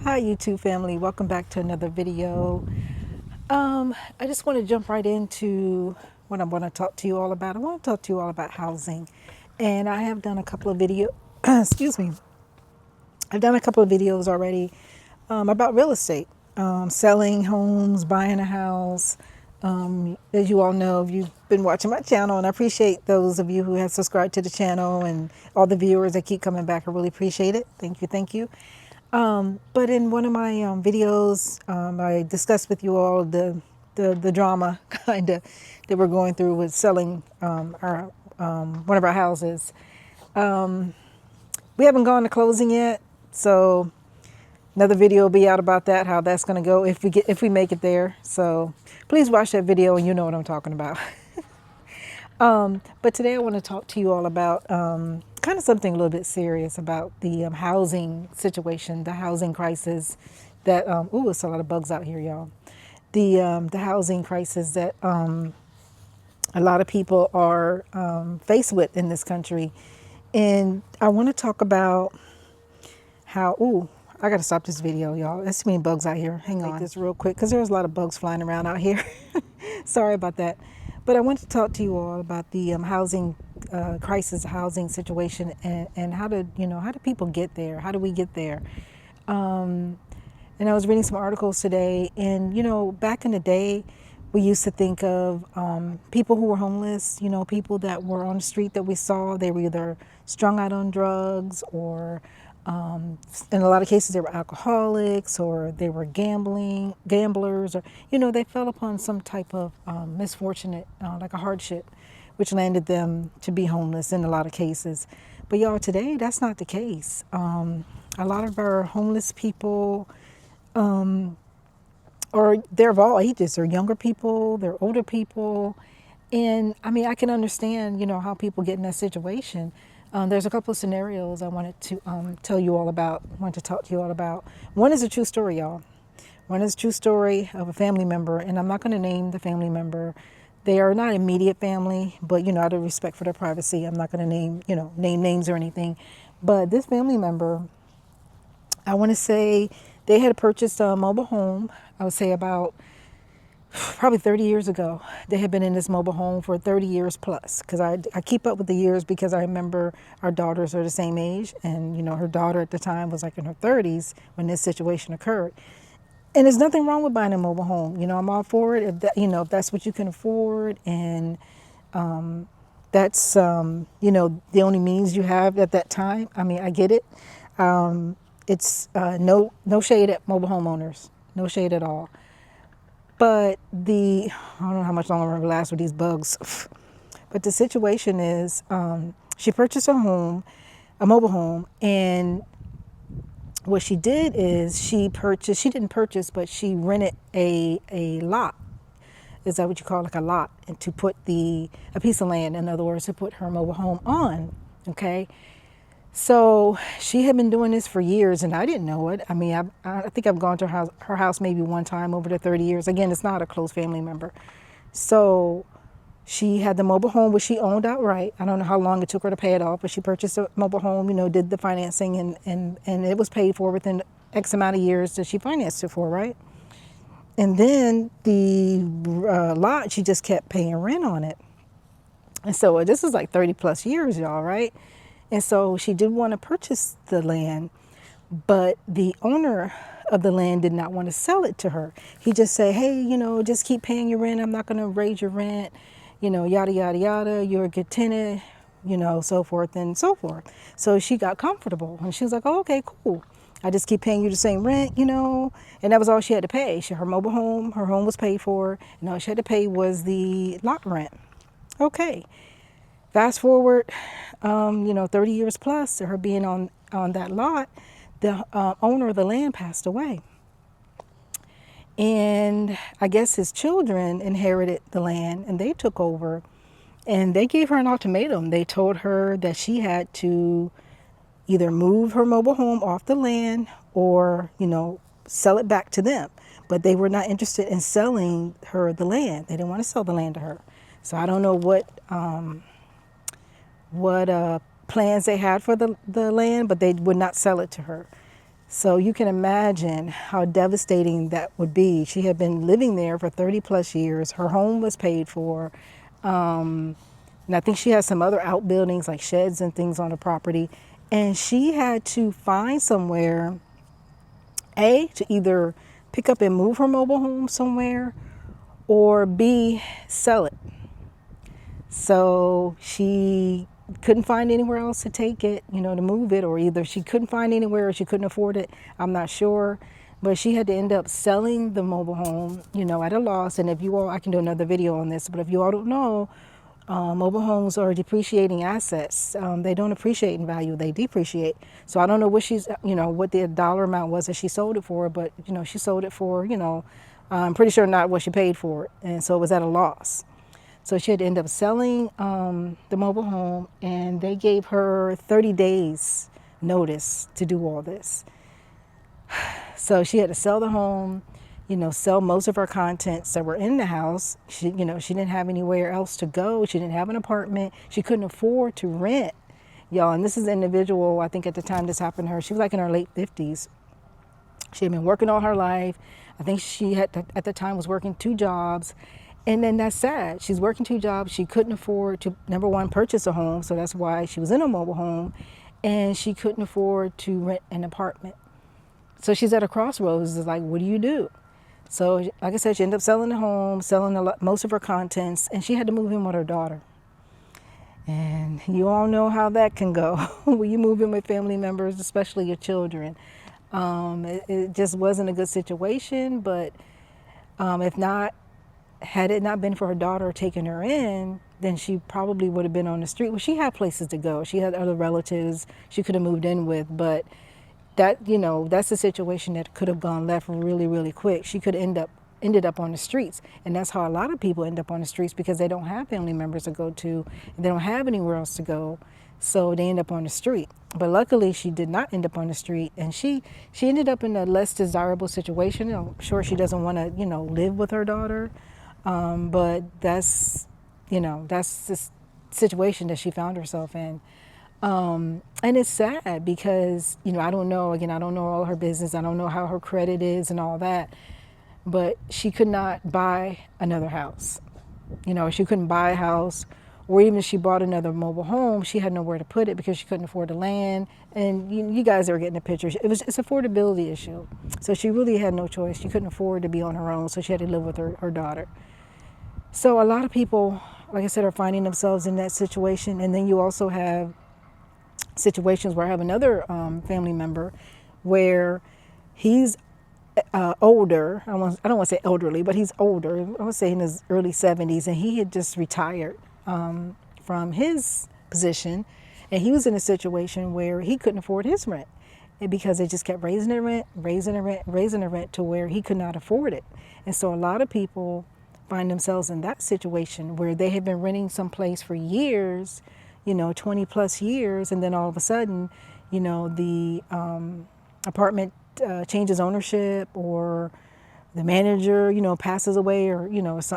Hi YouTube family, welcome back to another video. I just want to jump right into what I'm going to talk to you all about. I want to talk to you all about housing, and I have done a couple of video excuse me, I've done a couple of videos already about real estate, selling homes, buying a house. As you all know, if you've been watching my channel, and I appreciate those of you who have subscribed to the channel and all the viewers that keep coming back. I really appreciate it. Thank you, thank you. But in one of my videos, I discussed with you all the drama kind of that we're going through with selling our one of our houses. We haven't gone to closing yet, so another video will be out about that, how that's going to go if we make it there. So please watch that video, and you know what I'm talking about. But today I want to talk to you all about kind of something a little bit serious about the housing situation, the housing crisis that, ooh, it's a lot of bugs out here, y'all. The housing crisis that a lot of people are faced with in this country. And I want to talk about how, ooh, I got to stop this video, y'all. There's too many bugs out here. Hang on. Make this real quick because there's a lot of bugs flying around out here. Sorry about that. But I want to talk to you all about the housing crisis, housing situation, and how do people get there? How do we get there? And I was reading some articles today, and back in the day, we used to think of people who were homeless, people that were on the street that we saw. They were either strung out on drugs, or in a lot of cases they were alcoholics, or they were gamblers, or they fell upon some type of misfortunate, like a hardship, which landed them to be homeless in a lot of cases. But y'all, today that's not the case. A lot of our homeless people, or they're of all ages. They're younger people, they're older people. And I mean, I can understand, how people get in that situation. There's a couple of scenarios I wanted to tell you all about, wanted to talk to you all about. One is a true story, y'all. One is a true story of a family member, and I'm not going to name the family member. They are not immediate family, but, out of respect for their privacy, I'm not going to name names or anything. But this family member, I want to say they had purchased a mobile home, I would say about probably 30 years ago. They had been in this mobile home for 30 years plus, because I keep up with the years because I remember our daughters are the same age, and her daughter at the time was like in her 30s when this situation occurred. And there's nothing wrong with buying a mobile home. I'm all for it if that's what you can afford, and that's the only means you have at that time. I mean, I get it. It's no shade at mobile homeowners, no shade at all. But I don't know how much longer I'm going to last with these bugs. But the situation is, she purchased a mobile home, and what she did is she didn't purchase, but she rented a lot. Is that what you call like a lot? And to put a piece of land, in other words, to put her mobile home on, okay? So she had been doing this for years, and I didn't know it. I mean, I think I've gone to her house maybe one time over the 30 years. Again, it's not a close family member. So she had the mobile home, which she owned outright. I don't know how long it took her to pay it off, but she purchased a mobile home, did the financing, and it was paid for within X amount of years that she financed it for, right? And then the lot, she just kept paying rent on it. And so this is like 30 plus years, y'all, right? And so she did want to purchase the land, but the owner of the land did not want to sell it to her. He just said, hey, just keep paying your rent. I'm not going to raise your rent, yada, yada, yada. You're a good tenant, so forth and so forth. So she got comfortable, and she was like, oh, okay, cool. I just keep paying you the same rent, and that was all she had to pay. Her home was paid for, and all she had to pay was the lot rent. Okay. Fast forward, 30 years plus to her being on that lot, the owner of the land passed away. And I guess his children inherited the land, and they took over, and they gave her an ultimatum. They told her that she had to either move her mobile home off the land or, sell it back to them. But they were not interested in selling her the land. They didn't want to sell the land to her. So I don't know what plans they had for the land, but they would not sell it to her. So you can imagine how devastating that would be. She had been living there for 30 plus years. Her home was paid for. And I think she has some other outbuildings like sheds and things on the property. And she had to find somewhere, A, to either pick up and move her mobile home somewhere, or B, sell it. So she couldn't find anywhere else to take it, to move it, or either she couldn't find anywhere or she couldn't afford it. I'm not sure. But she had to end up selling the mobile home, at a loss. And if you all, I can do another video on this, but if you all don't know, mobile homes are depreciating assets. They don't appreciate in value, they depreciate. So I don't know what the dollar amount was that she sold it for, but, she sold it for, I'm pretty sure not what she paid for it. And so it was at a loss. So she had to end up selling the mobile home, and they gave her 30 days notice to do all this. So she had to sell the home, sell most of her contents that were in the house. She didn't have anywhere else to go. She didn't have an apartment. She couldn't afford to rent, y'all. And this is an individual, I think at the time this happened to her, she was like in her late 50s. She had been working all her life. I think she had at the time was working 2 jobs. And then that's sad. She's working 2 jobs. She couldn't afford to, number one, purchase a home. So that's why she was in a mobile home. And she couldn't afford to rent an apartment. So she's at a crossroads. It's like, what do you do? So, like I said, she ended up selling the home, selling most of her contents, and she had to move in with her daughter. And you all know how that can go when you move in with family members, especially your children. It just wasn't a good situation, but had it not been for her daughter taking her in, then she probably would have been on the street. Well, she had places to go. She had other relatives she could have moved in with, but that's a situation that could have gone left really, really quick. She could ended up on the streets. And that's how a lot of people end up on the streets, because they don't have family members to go to. They don't have anywhere else to go. So they end up on the street. But luckily she did not end up on the street, and she ended up in a less desirable situation. I'm sure she doesn't want to, live with her daughter. But that's the situation that she found herself in. And it's sad because, I don't know, again, I don't know all her business. I don't know how her credit is and all that, but she could not buy another house. She couldn't buy a house, or even if she bought another mobile home, she had nowhere to put it because she couldn't afford the land. And you guys are getting the picture. It's affordability issue. So she really had no choice. She couldn't afford to be on her own. So she had to live with her daughter. So a lot of people, like I said, are finding themselves in that situation. And then you also have situations where I have another family member where he's older. I don't want to say elderly, but he's older. I would say in his early 70s, and he had just retired from his position, and he was in a situation where he couldn't afford his rent because they just kept raising the rent to where he could not afford it. And so a lot of people find themselves in that situation where they have been renting someplace for years, 20 plus years, and then all of a sudden, the apartment changes ownership, or the manager, passes away, or,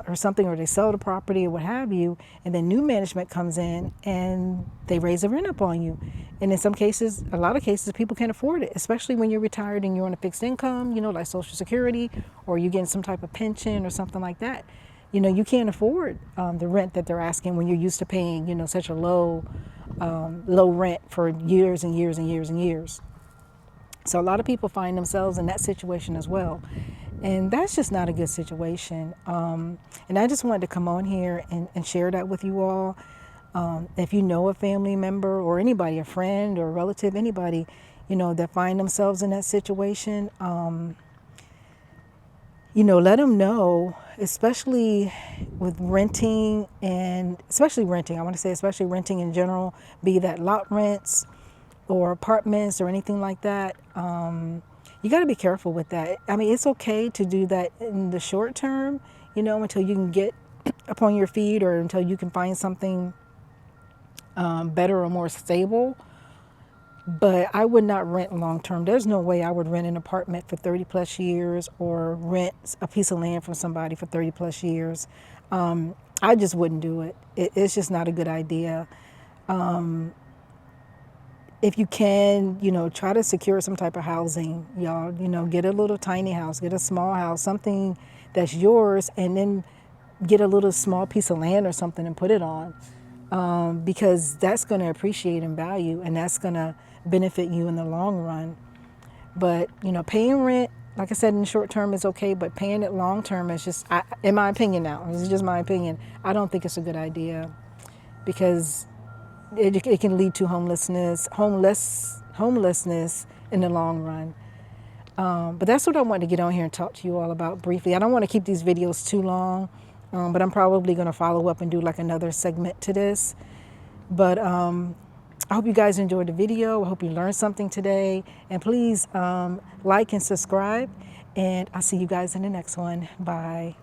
or something, or they sell the property or what have you, and then new management comes in and they raise the rent up on you. And in some cases, a lot of cases, people can't afford it, especially when you're retired and you're on a fixed income, like Social Security, or you're getting some type of pension or something like that. You can't afford the rent that they're asking when you're used to paying, such a low rent for years and years and years and years. So a lot of people find themselves in that situation as well. And that's just not a good situation. And I just wanted to come on here and share that with you all. If you know a family member or anybody, a friend or a relative, anybody, that find themselves in that situation, let them know, especially with renting, and especially renting. I want to say especially renting in general, be that lot rents or apartments or anything like that. You got to be careful with that. I mean, it's okay to do that in the short term, until you can get upon your feet, or until you can find something better or more stable. But I would not rent long term. There's no way I would rent an apartment for 30 plus years, or rent a piece of land from somebody for 30 plus years. I just wouldn't do it. It's just not a good idea. if you can, try to secure some type of housing, y'all. Get a little tiny house, get a small house, something that's yours, and then get a little small piece of land or something and put it on, because that's going to appreciate in value, and that's going to benefit you in the long run. But paying rent, like I said, in the short term is okay, but paying it long term is just, in my opinion now, this is just my opinion, I don't think it's a good idea, because it can lead to homelessness in the long run. But that's what I wanted to get on here and talk to you all about briefly. I don't want to keep these videos too long, but I'm probably going to follow up and do like another segment to this. But I hope you guys enjoyed the video. I hope you learned something today. And please like and subscribe. And I'll see you guys in the next one. Bye.